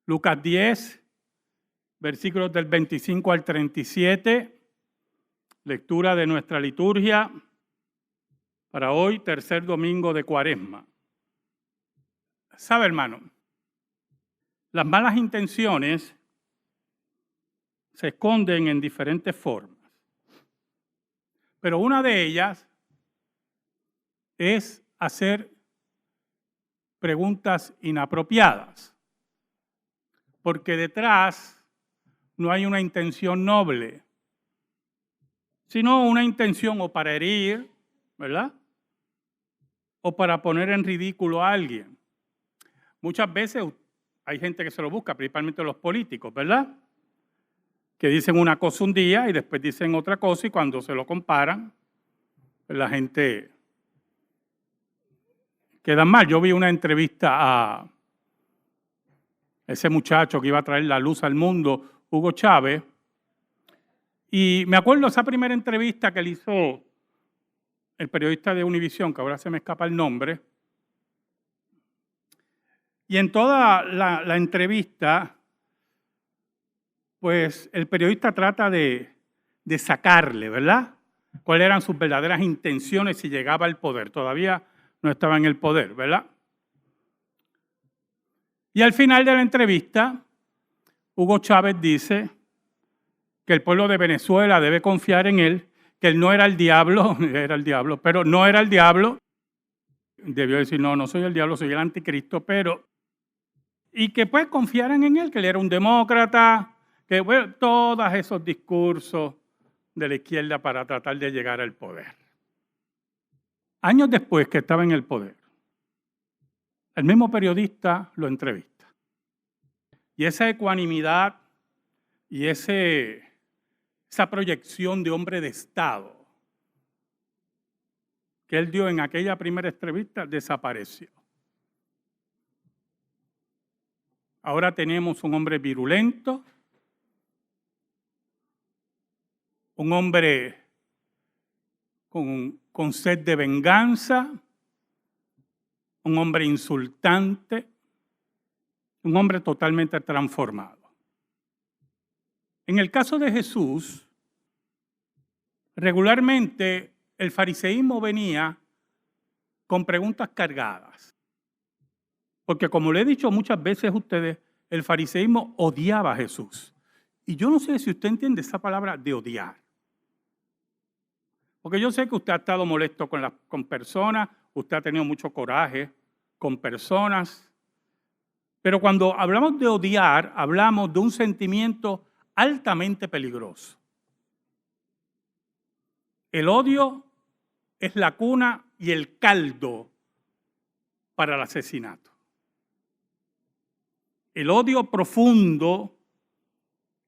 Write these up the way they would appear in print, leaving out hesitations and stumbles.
Lucas 10, versículos del 25 al 37, lectura de nuestra liturgia para hoy, tercer domingo de Cuaresma. ¿Sabe, hermano? Las malas intenciones se esconden en diferentes formas, pero una de ellas es hacer preguntas inapropiadas, porque detrás no hay una intención noble, sino una intención o para herir, ¿verdad? O para poner en ridículo a alguien. Muchas veces hay gente que se lo busca, principalmente los políticos, ¿verdad? Que dicen una cosa un día y después dicen otra cosa y cuando se lo comparan, la gente queda mal. Yo vi una entrevista a ese muchacho que iba a traer la luz al mundo, Hugo Chávez, y me acuerdo esa primera entrevista que le hizo el periodista de Univisión, que ahora se me escapa el nombre, y en toda la entrevista, pues el periodista trata de sacarle, ¿verdad? Cuáles eran sus verdaderas intenciones si llegaba al poder. Todavía no estaba en el poder, ¿verdad? Y al final de la entrevista, Hugo Chávez dice que el pueblo de Venezuela debe confiar en él, que él no era el diablo, pero no era el diablo. Debió decir, no soy el diablo, soy el anticristo, y que pues confiaran en él, que él era un demócrata, que bueno, todos esos discursos de la izquierda para tratar de llegar al poder. Años después que estaba en el poder, el mismo periodista lo entrevista. Y esa ecuanimidad y esa proyección de hombre de Estado que él dio en aquella primera entrevista desapareció. Ahora tenemos un hombre virulento, un hombre con sed de venganza, un hombre insultante, un hombre totalmente transformado. En el caso de Jesús, regularmente el fariseísmo venía con preguntas cargadas. Porque como le he dicho muchas veces a ustedes, el fariseísmo odiaba a Jesús. Y yo no sé si usted entiende esa palabra de odiar. Porque yo sé que usted ha estado molesto con personas, usted ha tenido mucho coraje con personas. Pero cuando hablamos de odiar, hablamos de un sentimiento altamente peligroso. El odio es la cuna y el caldo para el asesinato. El odio profundo,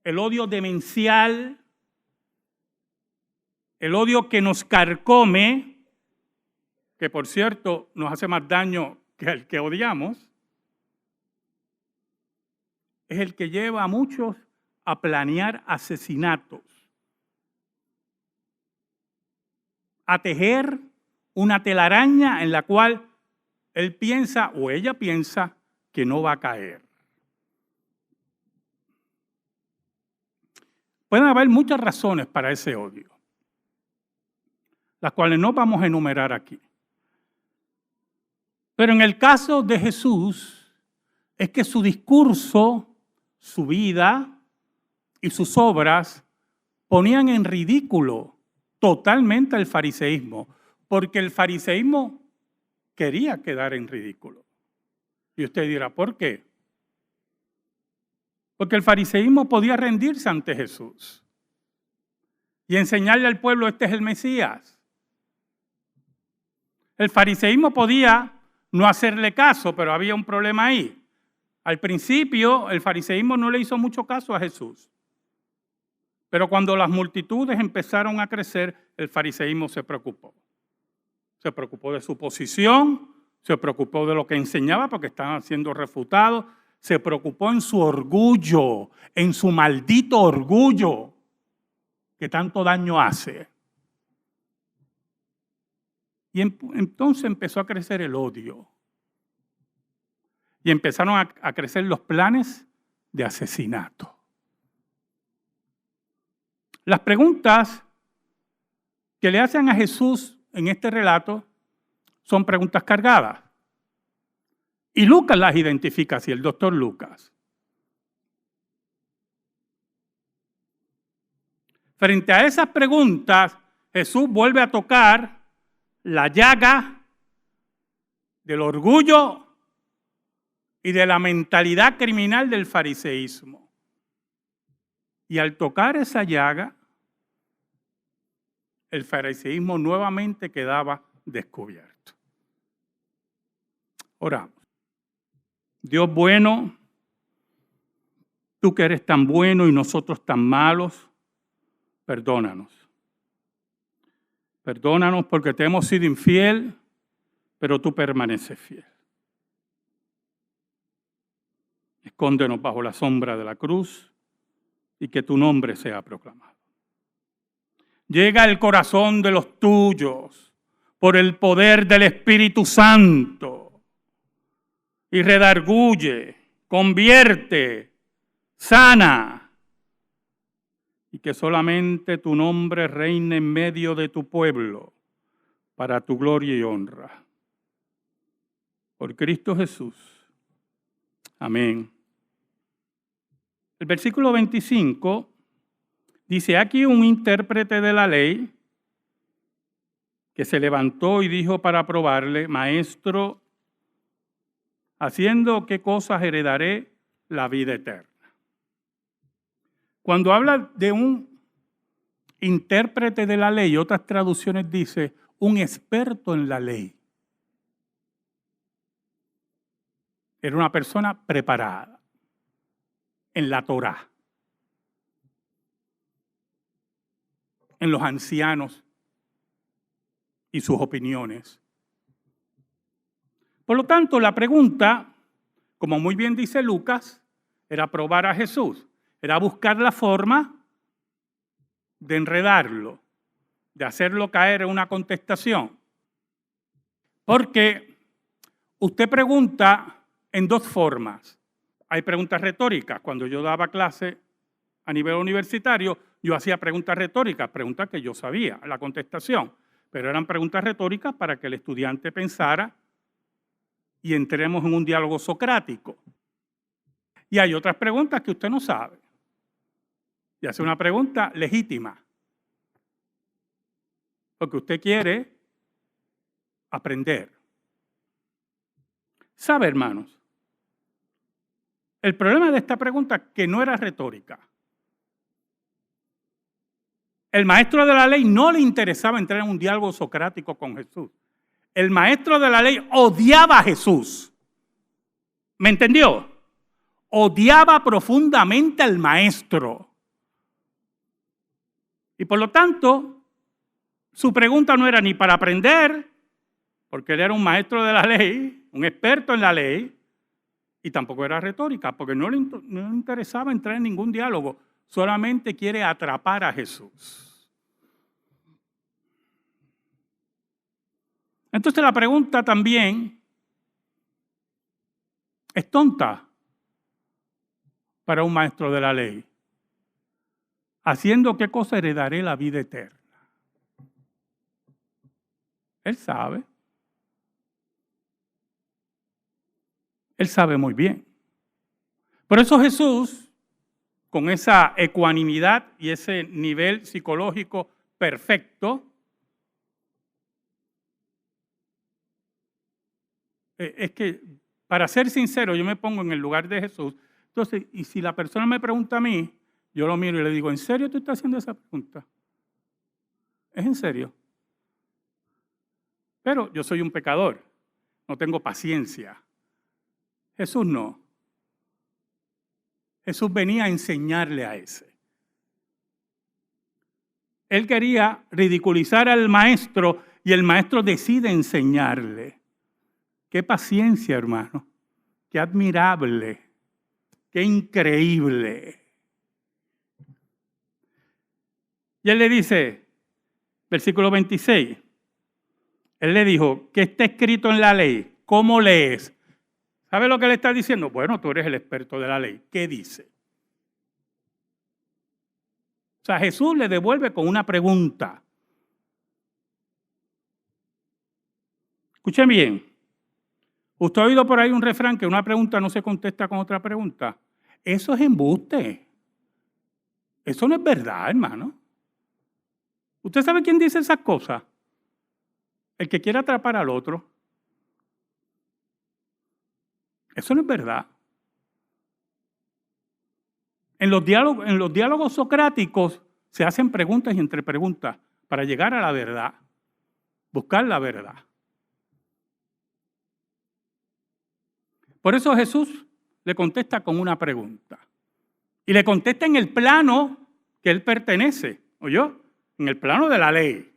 el odio demencial, el odio que nos carcome, que por cierto nos hace más daño que el que odiamos, es el que lleva a muchos a planear asesinatos, a tejer una telaraña en la cual él piensa o ella piensa que no va a caer. Pueden haber muchas razones para ese odio, las cuales no vamos a enumerar aquí. Pero en el caso de Jesús, es que su discurso, su vida y sus obras ponían en ridículo totalmente el fariseísmo, porque el fariseísmo quería quedar en ridículo. Y usted dirá, ¿por qué? Porque el fariseísmo podía rendirse ante Jesús y enseñarle al pueblo, este es el Mesías. El fariseísmo podía no hacerle caso, pero había un problema ahí. Al principio, el fariseísmo no le hizo mucho caso a Jesús. Pero cuando las multitudes empezaron a crecer, el fariseísmo se preocupó. Se preocupó de su posición, se preocupó de lo que enseñaba porque estaban siendo refutados, se preocupó en su orgullo, en su maldito orgullo que tanto daño hace. Y entonces empezó a crecer el odio. Y empezaron a crecer los planes de asesinato. Las preguntas que le hacen a Jesús en este relato son preguntas cargadas. Y Lucas las identifica así, el doctor Lucas. Frente a esas preguntas, Jesús vuelve a tocar la llaga del orgullo y de la mentalidad criminal del fariseísmo. Y al tocar esa llaga, el fariseísmo nuevamente quedaba descubierto. Oramos. Dios bueno, tú que eres tan bueno y nosotros tan malos, perdónanos. Perdónanos porque te hemos sido infiel, pero tú permaneces fiel. Escóndenos bajo la sombra de la cruz y que tu nombre sea proclamado. Llega al corazón de los tuyos por el poder del Espíritu Santo y redarguye, convierte, sana, y que solamente tu nombre reine en medio de tu pueblo para tu gloria y honra. Por Cristo Jesús. Amén. El versículo 25 dice, aquí un intérprete de la ley que se levantó y dijo para probarle, Maestro, ¿haciendo qué cosas heredaré la vida eterna? Cuando habla de un intérprete de la ley, otras traducciones dice, un experto en la ley. Era una persona preparada en la Torá, en los ancianos y sus opiniones. Por lo tanto, la pregunta, como muy bien dice Lucas, era probar a Jesús, era buscar la forma de enredarlo, de hacerlo caer en una contestación. Porque usted pregunta en dos formas. Hay preguntas retóricas. Cuando yo daba clase a nivel universitario, yo hacía preguntas retóricas, preguntas que yo sabía la contestación, pero eran preguntas retóricas para que el estudiante pensara y entremos en un diálogo socrático. Y hay otras preguntas que usted no sabe. Y hace una pregunta legítima. Porque usted quiere aprender. ¿Sabe, hermanos? El problema de esta pregunta es que no era retórica. El maestro de la ley no le interesaba entrar en un diálogo socrático con Jesús. El maestro de la ley odiaba a Jesús. ¿Me entendió? Odiaba profundamente al maestro. Y por lo tanto, su pregunta no era ni para aprender, porque él era un maestro de la ley, un experto en la ley, y tampoco era retórica, porque no le interesaba entrar en ningún diálogo, solamente quiere atrapar a Jesús. Entonces la pregunta también es tonta para un maestro de la ley. ¿Haciendo qué cosa heredaré la vida eterna? Él sabe. Él sabe muy bien. Por eso Jesús, con esa ecuanimidad y ese nivel psicológico perfecto, es que, para ser sincero, yo me pongo en el lugar de Jesús. Entonces, y si la persona me pregunta a mí, yo lo miro y le digo, ¿en serio tú estás haciendo esa pregunta? ¿Es en serio? Pero yo soy un pecador, no tengo paciencia. Jesús no. Jesús venía a enseñarle a ese. Él quería ridiculizar al maestro y el maestro decide enseñarle. Qué paciencia, hermano. Qué admirable. Qué increíble. Y él le dice, versículo 26, él le dijo, ¿qué está escrito en la ley? ¿Cómo lees? ¿Sabe lo que le está diciendo? Bueno, tú eres el experto de la ley. ¿Qué dice? O sea, Jesús le devuelve con una pregunta. Escuchen bien. ¿Usted ha oído por ahí un refrán que una pregunta no se contesta con otra pregunta? Eso es embuste. Eso no es verdad, hermano. ¿Usted sabe quién dice esas cosas? El que quiere atrapar al otro. Eso no es verdad. En los diálogos socráticos se hacen preguntas y entre preguntas para llegar a la verdad, buscar la verdad. Por eso Jesús le contesta con una pregunta. Y le contesta en el plano que él pertenece, ¿oyó? En el plano de la ley.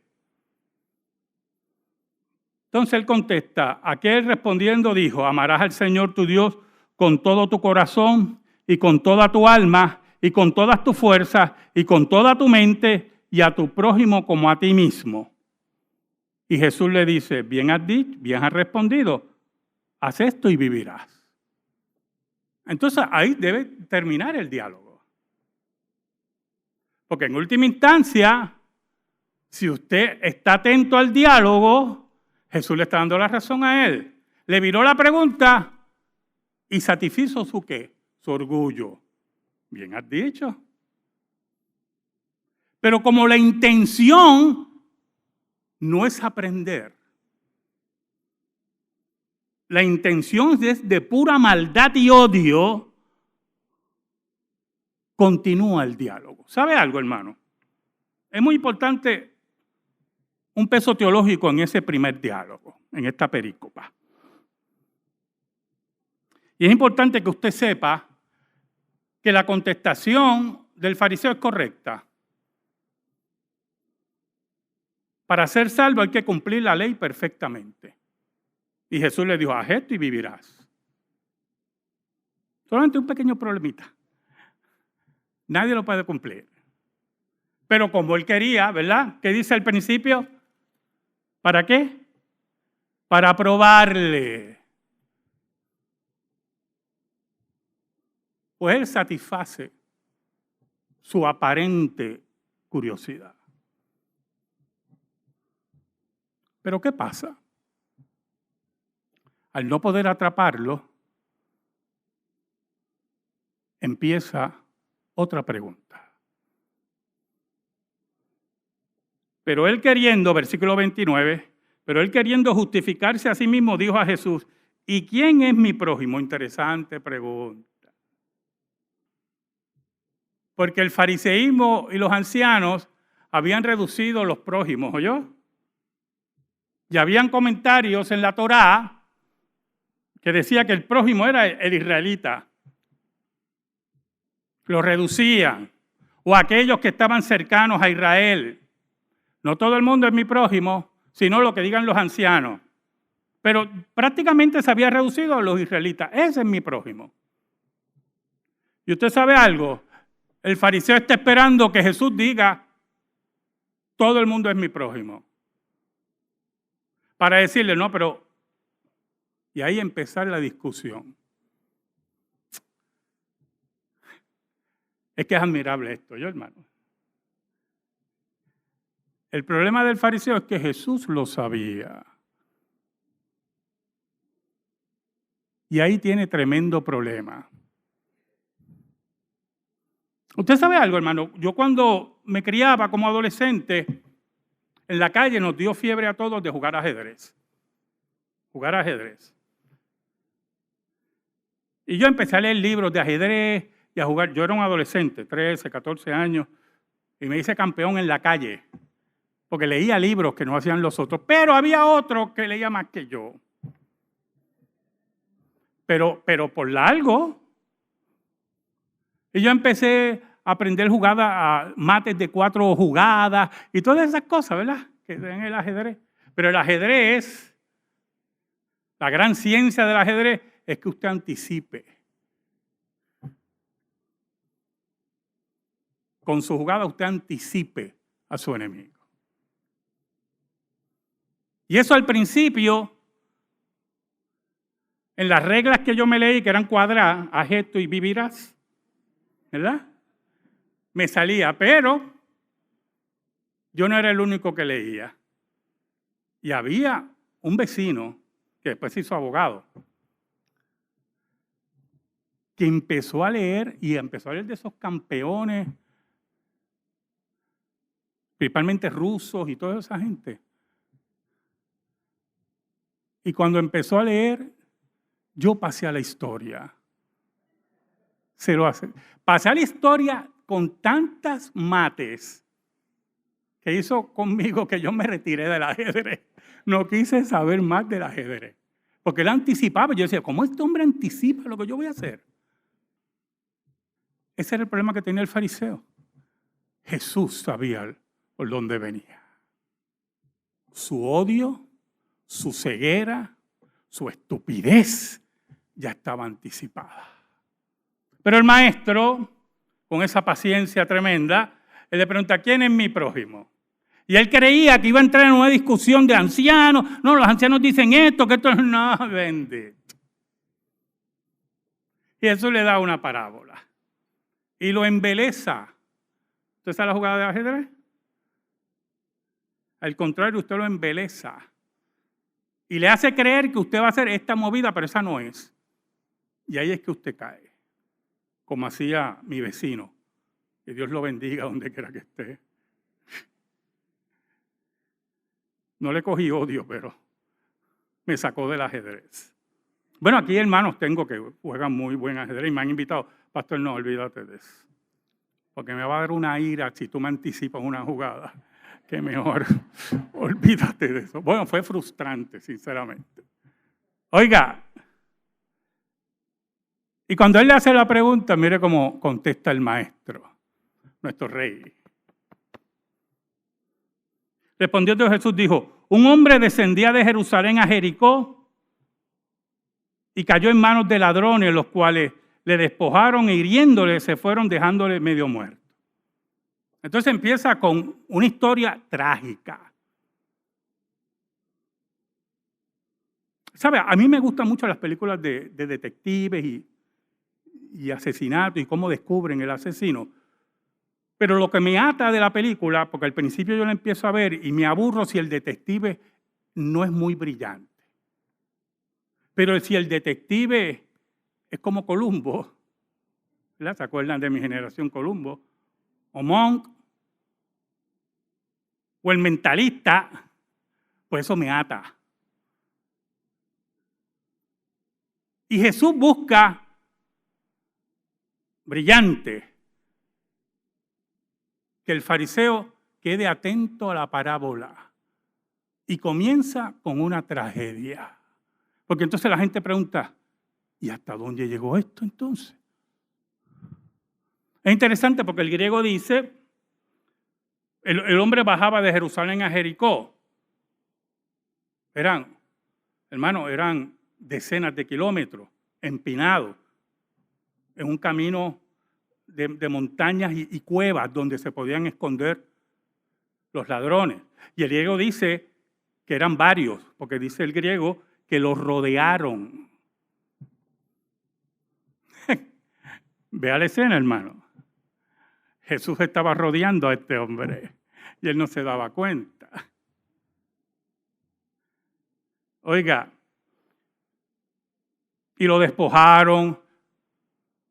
Entonces él contesta, aquel respondiendo dijo, amarás al Señor tu Dios con todo tu corazón y con toda tu alma y con todas tus fuerzas y con toda tu mente y a tu prójimo como a ti mismo. Y Jesús le dice, bien has dicho, bien has respondido, haz esto y vivirás. Entonces ahí debe terminar el diálogo. Porque en última instancia, si usted está atento al diálogo, Jesús le está dando la razón a él. Le viró la pregunta y satisfizo su ¿qué? Su orgullo. Bien has dicho. Pero como la intención no es aprender, la intención es de pura maldad y odio, continúa el diálogo. ¿Sabe algo, hermano? Es muy importante un peso teológico en ese primer diálogo, en esta perícopa. Y es importante que usted sepa que la contestación del fariseo es correcta. Para ser salvo hay que cumplir la ley perfectamente. Y Jesús le dijo, haz esto y vivirás. Solamente un pequeño problemita. Nadie lo puede cumplir. Pero como él quería, ¿verdad? ¿Qué dice al principio? ¿Para qué? Para probarle. Pues él satisface su aparente curiosidad. Pero ¿qué pasa? Al no poder atraparlo, empieza otra pregunta. Pero él queriendo, versículo 29, pero él queriendo justificarse a sí mismo, dijo a Jesús, ¿y quién es mi prójimo? Interesante pregunta. Porque el fariseísmo y los ancianos habían reducido los prójimos, ¿oyó? Y habían comentarios en la Torá que decía que el prójimo era el israelita. Lo reducían. O aquellos que estaban cercanos a Israel. No todo el mundo es mi prójimo, sino lo que digan los ancianos. Pero prácticamente se había reducido a los israelitas. Ese es mi prójimo. Y usted sabe algo, el fariseo está esperando que Jesús diga, todo el mundo es mi prójimo. Para decirle, no, pero... Y ahí empezar la discusión. Es que es admirable esto, yo hermano. El problema del fariseo es que Jesús lo sabía. Y ahí tiene tremendo problema. Usted sabe algo, hermano. Yo cuando me criaba como adolescente, en la calle nos dio fiebre a todos de jugar ajedrez. Jugar ajedrez. Y yo empecé a leer libros de ajedrez y a jugar. Yo era un adolescente, 13, 14 años, y me hice campeón en la calle. Porque leía libros que no hacían los otros. Pero había otro que leía más que yo. Pero por largo. Y yo empecé a aprender jugadas, a mates de 4 jugadas y todas esas cosas, ¿verdad? Que en el ajedrez. Pero el ajedrez, la gran ciencia del ajedrez, es que usted anticipe. Con su jugada usted anticipe a su enemigo. Y eso al principio en las reglas que yo me leí, que eran cuadradas, haz esto y vivirás, ¿verdad? Me salía, pero yo no era el único que leía. Y había un vecino, que después se hizo abogado, que empezó a leer de esos campeones, principalmente rusos y toda esa gente. Y cuando empezó a leer, yo pasé a la historia. Se lo hace. Pasé a la historia con tantas mates que hizo conmigo que yo me retiré del ajedrez. No quise saber más del ajedrez. Porque él anticipaba. Yo decía, ¿cómo este hombre anticipa lo que yo voy a hacer? Ese era el problema que tenía el fariseo. Jesús sabía por dónde venía. Su odio, su ceguera, su estupidez ya estaba anticipada. Pero el maestro, con esa paciencia tremenda, él le pregunta, ¿quién es mi prójimo? Y él creía que iba a entrar en una discusión de ancianos. No, los ancianos dicen esto, que esto no, bendito. Y eso le da una parábola. Y lo embeleza. ¿Usted sabe la jugada de ajedrez? Al contrario, usted lo embeleza. Y le hace creer que usted va a hacer esta movida, pero esa no es. Y ahí es que usted cae. Como hacía mi vecino. Que Dios lo bendiga donde quiera que esté. No le cogí odio, pero me sacó del ajedrez. Bueno, aquí hermanos tengo que juegan muy buen ajedrez y me han invitado. Pastor, no, olvídate de eso. Porque me va a dar una ira si tú me anticipas una jugada. Que mejor, olvídate de eso. Bueno, fue frustrante, sinceramente. Oiga, y cuando él le hace la pregunta, mire cómo contesta el maestro, nuestro rey. Respondió Jesús, dijo, un hombre descendía de Jerusalén a Jericó y cayó en manos de ladrones, los cuales le despojaron e hiriéndole se fueron dejándole medio muerto. Entonces empieza con una historia trágica. ¿Sabe? A mí me gustan mucho las películas de detectives y asesinatos y cómo descubren el asesino. Pero lo que me ata de la película, porque al principio yo la empiezo a ver y me aburro si el detective no es muy brillante. Pero si el detective es como Columbo, ¿verdad? ¿Se acuerdan de mi generación Columbo? O Monk, o el mentalista, pues eso me ata. Y Jesús busca brillante que el fariseo quede atento a la parábola y comienza con una tragedia. Porque entonces la gente pregunta, ¿y hasta dónde llegó esto entonces? Es interesante porque el griego dice, el hombre bajaba de Jerusalén a Jericó. Eran decenas de kilómetros, empinados, en un camino de montañas y cuevas donde se podían esconder los ladrones. Y el griego dice que eran varios, porque dice el griego que los rodearon. Vea la escena, hermano. Jesús estaba rodeando a este hombre y él no se daba cuenta. Oiga, y lo despojaron,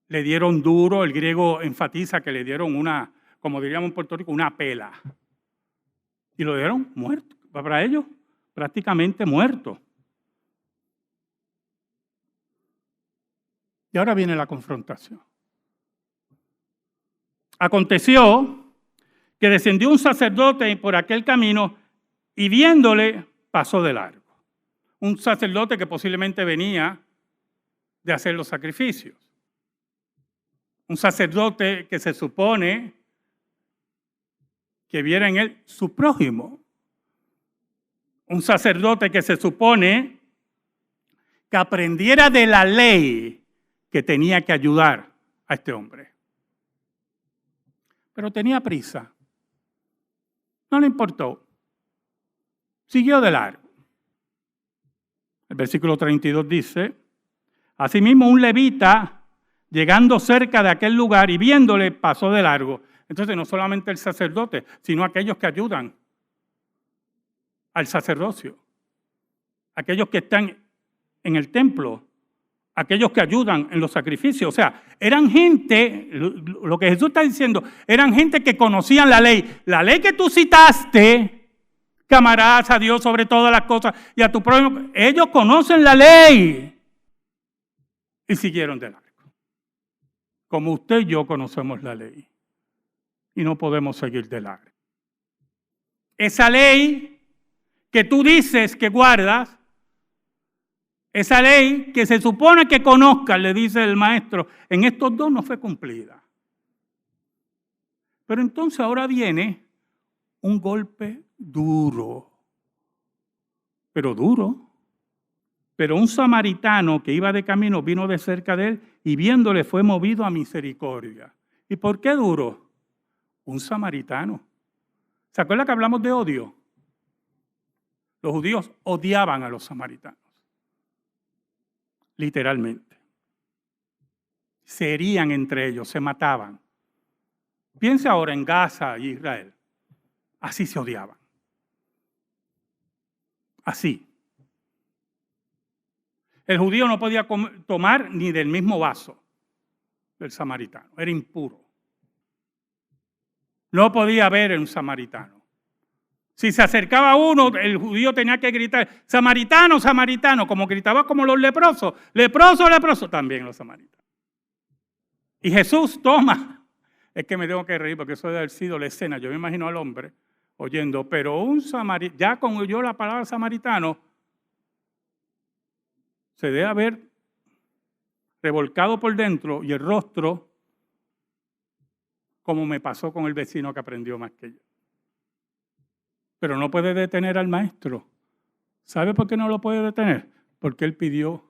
le dieron duro, el griego enfatiza que le dieron una, como diríamos en Puerto Rico, una pela. Y lo dieron muerto, para ellos prácticamente muerto. Y ahora viene la confrontación. Aconteció que descendió un sacerdote por aquel camino y viéndole pasó de largo. Un sacerdote que posiblemente venía de hacer los sacrificios. Un sacerdote que se supone que viera en él su prójimo. Un sacerdote que se supone que aprendiera de la ley que tenía que ayudar a este hombre. Pero tenía prisa. No le importó. Siguió de largo. El versículo 32 dice, Asimismo, un levita, llegando cerca de aquel lugar y viéndole, pasó de largo. Entonces, no solamente el sacerdote, sino aquellos que ayudan al sacerdocio, aquellos que están en el templo, aquellos que ayudan en los sacrificios. O sea, eran gente, lo que Jesús está diciendo, eran gente que conocían la ley. La ley que tú citaste, que amarás a Dios sobre todas las cosas y a tu prójimo, ellos conocen la ley y siguieron de largo. Como usted y yo conocemos la ley y no podemos seguir de largo. Esa ley que tú dices que guardas, esa ley que se supone que conozcas, le dice el maestro, en estos dos no fue cumplida. Pero entonces ahora viene un golpe duro, pero duro. Pero un samaritano que iba de camino vino de cerca de él y viéndole fue movido a misericordia. ¿Y por qué duro? Un samaritano. ¿Se acuerda que hablamos de odio? Los judíos odiaban a los samaritanos. Literalmente. Se herían entre ellos, se mataban. Piensa ahora en Gaza y Israel. Así se odiaban. Así. El judío no podía tomar ni del mismo vaso del samaritano. Era impuro. No podía ver un samaritano. Si se acercaba uno, el judío tenía que gritar, samaritano, samaritano, como gritaba como los leprosos. Leproso, leproso, también los samaritanos. Y Jesús toma, es que me tengo que reír porque eso debe haber sido la escena. Yo me imagino al hombre oyendo, pero un samaritano, ya cuando oyó la palabra samaritano, se debe haber revolcado por dentro y el rostro, como me pasó con el vecino que aprendió más que yo. Pero no puede detener al maestro. ¿Sabe por qué no lo puede detener? Porque él pidió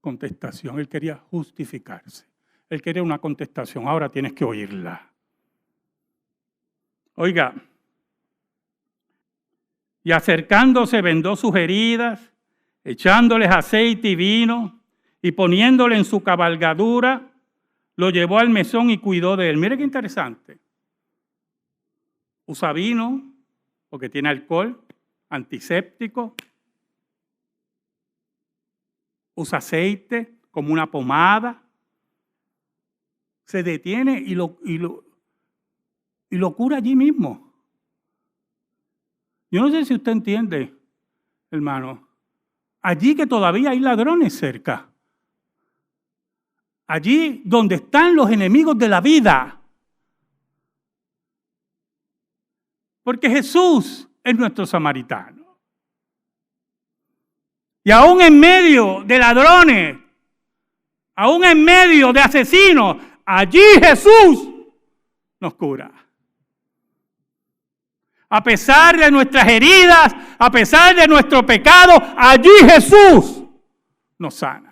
contestación, él quería justificarse. Él quería una contestación, ahora tienes que oírla. Oiga, y acercándose vendó sus heridas, echándoles aceite y vino, y poniéndole en su cabalgadura, lo llevó al mesón y cuidó de él. Mire qué interesante. Usa vino, porque tiene alcohol, antiséptico. Usa aceite como una pomada. Se detiene y lo cura allí mismo. Yo no sé si usted entiende, hermano. Allí que todavía hay ladrones cerca. Allí donde están los enemigos de la vida. Porque Jesús es nuestro samaritano. Y aún en medio de ladrones, aún en medio de asesinos, allí Jesús nos cura. A pesar de nuestras heridas, a pesar de nuestro pecado, allí Jesús nos sana.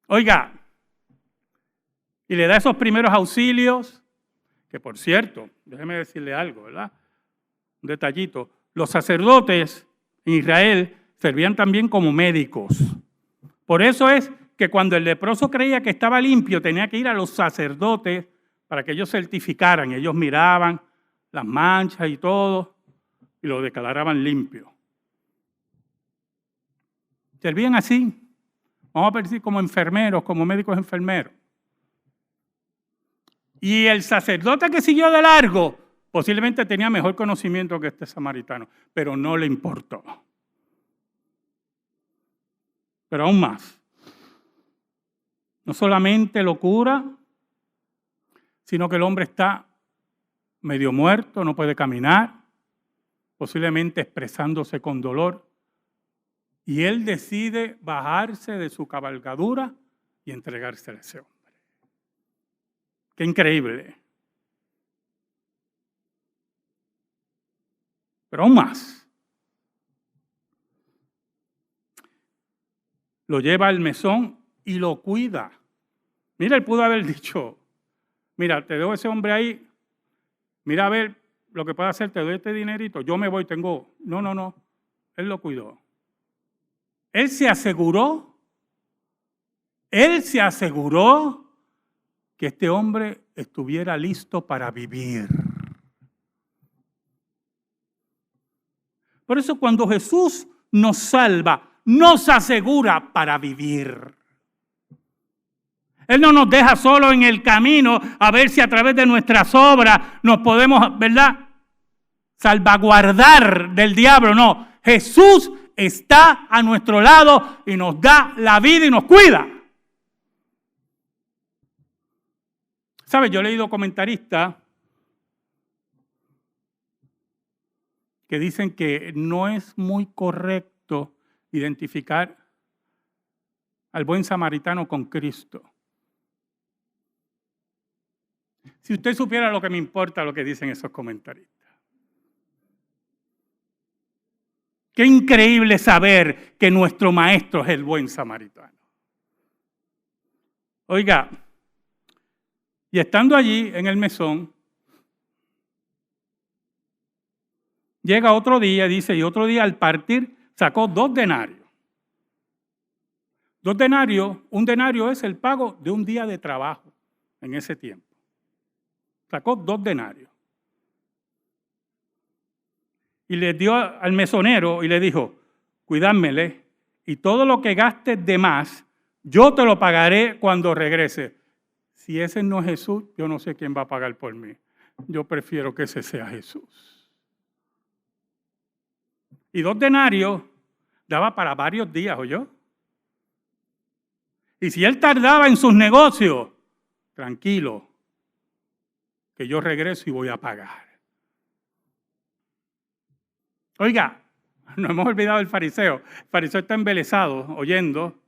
Oiga, y le da esos primeros auxilios, que por cierto, déjeme decirle algo, ¿verdad? Un detallito. Los sacerdotes en Israel servían también como médicos. Por eso es que cuando el leproso creía que estaba limpio, tenía que ir a los sacerdotes para que ellos certificaran. Ellos miraban las manchas y todo y lo declaraban limpio. Servían así. Vamos a decir como enfermeros, como médicos enfermeros. Y el sacerdote que siguió de largo posiblemente tenía mejor conocimiento que este samaritano, pero no le importó. Pero aún más. No solamente lo cura, sino que el hombre está medio muerto, no puede caminar, posiblemente expresándose con dolor. Y él decide bajarse de su cabalgadura y entregarse a ese hombre. ¡Qué increíble! Pero aún más. Lo lleva al mesón y lo cuida. Mira, él pudo haber dicho, mira, te dejo ese hombre ahí, mira a ver lo que puede hacer, te doy este dinerito, yo me voy, tengo... No. Él lo cuidó. Él se aseguró que este hombre estuviera listo para vivir. Por eso cuando Jesús nos salva, nos asegura para vivir. Él no nos deja solo en el camino a ver si a través de nuestras obras nos podemos, ¿verdad?, salvaguardar del diablo. No, Jesús está a nuestro lado y nos da la vida y nos cuida. ¿Sabes? Yo he leído comentaristas que dicen que no es muy correcto identificar al buen samaritano con Cristo. Si usted supiera lo que me importa lo que dicen esos comentaristas. Qué increíble saber que nuestro maestro es el buen samaritano. Oiga, y estando allí en el mesón, llega otro día, dice, y otro día al partir sacó 2 denarios. 2 denarios, un denario es el pago de un día de trabajo en ese tiempo. Sacó 2 denarios. Y le dio al mesonero y le dijo, cuídamele y todo lo que gastes de más, yo te lo pagaré cuando regrese. Si ese no es Jesús, yo no sé quién va a pagar por mí. Yo prefiero que ese sea Jesús. Y 2 denarios daba para varios días, ¿oyó? Y si él tardaba en sus negocios, tranquilo, que yo regreso y voy a pagar. Oiga, no hemos olvidado del fariseo. El fariseo está embelesado, oyendo,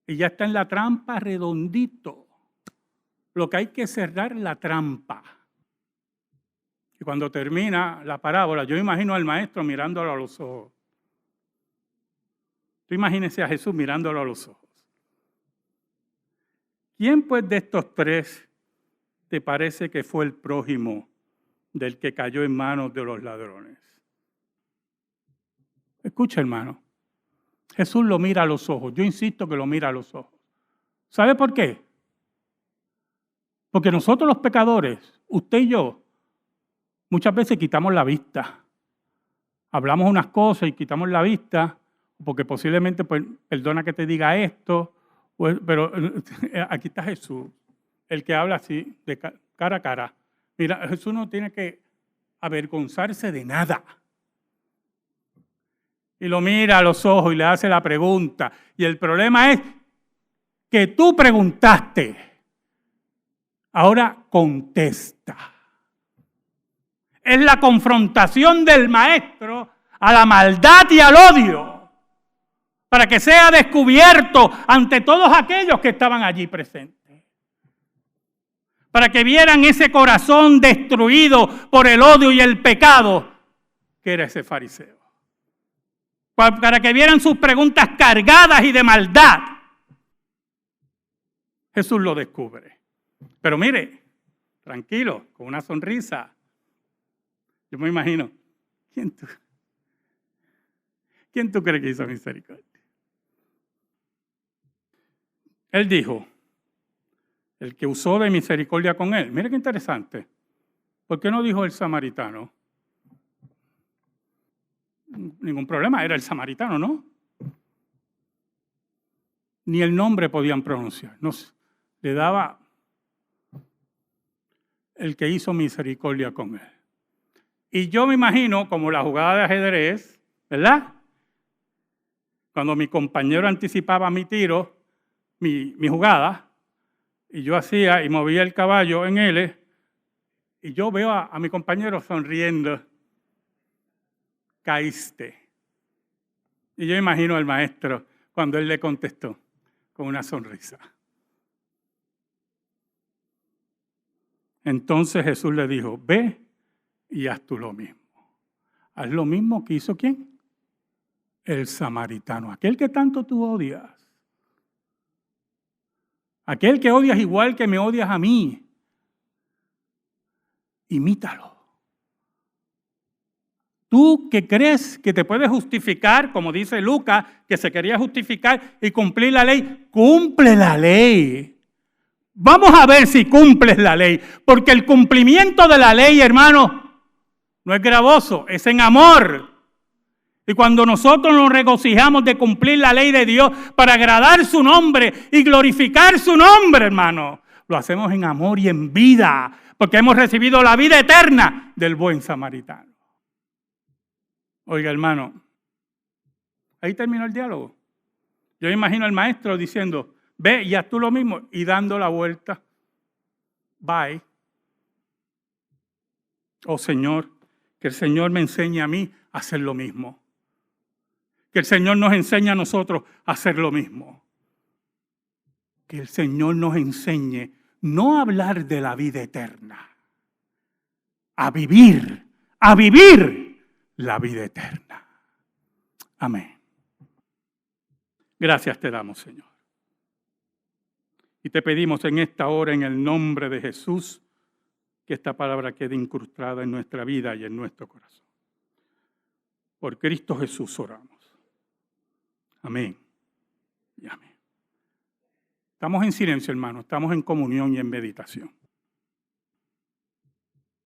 y ya está en la trampa redondito. Lo que hay que cerrar la trampa. Y cuando termina la parábola, yo imagino al maestro mirándolo a los ojos. Tú imagínese a Jesús mirándolo a los ojos. ¿Quién pues de estos 3 te parece que fue el prójimo del que cayó en manos de los ladrones? Escucha, hermano. Jesús lo mira a los ojos. Yo insisto que lo mira a los ojos. ¿Sabe por qué? Porque nosotros los pecadores, usted y yo, muchas veces quitamos la vista. Hablamos unas cosas y quitamos la vista, porque posiblemente, pues, perdona que te diga esto, pues, pero aquí está Jesús, el que habla así, de cara a cara. Mira, Jesús no tiene que avergonzarse de nada. Y lo mira a los ojos y le hace la pregunta. Y el problema es que tú preguntaste. Ahora contesta. Es la confrontación del maestro a la maldad y al odio, para que sea descubierto ante todos aquellos que estaban allí presentes. Para que vieran ese corazón destruido por el odio y el pecado que era ese fariseo. Para que vieran sus preguntas cargadas y de maldad. Jesús lo descubre. Pero mire, tranquilo, con una sonrisa. Yo me imagino, ¿quién tú crees que hizo misericordia? Él dijo, el que usó de misericordia con él. Mire qué interesante. ¿Por qué no dijo el samaritano? Ningún problema, era el samaritano, ¿no? Ni el nombre podían pronunciar. No, le daba el que hizo misericordia con él. Y yo me imagino, como la jugada de ajedrez, ¿verdad? Cuando mi compañero anticipaba mi tiro, mi jugada, y yo hacía y movía el caballo en L, y yo veo a mi compañero sonriendo. Caíste. Y yo imagino al maestro cuando él le contestó con una sonrisa. Entonces Jesús le dijo, ve y haz tú lo mismo. Haz lo mismo que hizo ¿quién? El samaritano, aquel que tanto tú odias. Aquel que odias igual que me odias a mí. Imítalo. Tú que crees que te puedes justificar, como dice Lucas, que se quería justificar y cumplir la ley, cumple la ley. Vamos a ver si cumples la ley, porque el cumplimiento de la ley, hermano, no es gravoso, es en amor. Y cuando nosotros nos regocijamos de cumplir la ley de Dios para agradar su nombre y glorificar su nombre, hermano, lo hacemos en amor y en vida, porque hemos recibido la vida eterna del buen samaritano. Oiga, hermano, ahí terminó el diálogo. Yo imagino al maestro diciendo, ve y haz tú lo mismo, y dando la vuelta. Bye. Oh Señor, que el Señor me enseñe a mí a hacer lo mismo. Que el Señor nos enseñe a nosotros a hacer lo mismo. Que el Señor nos enseñe no a hablar de la vida eterna, a vivir la vida eterna. Amén. Gracias te damos, Señor. Y te pedimos en esta hora, en el nombre de Jesús, que esta palabra quede incrustada en nuestra vida y en nuestro corazón. Por Cristo Jesús oramos. Amén y amén. Estamos en silencio, hermano. Estamos en comunión y en meditación.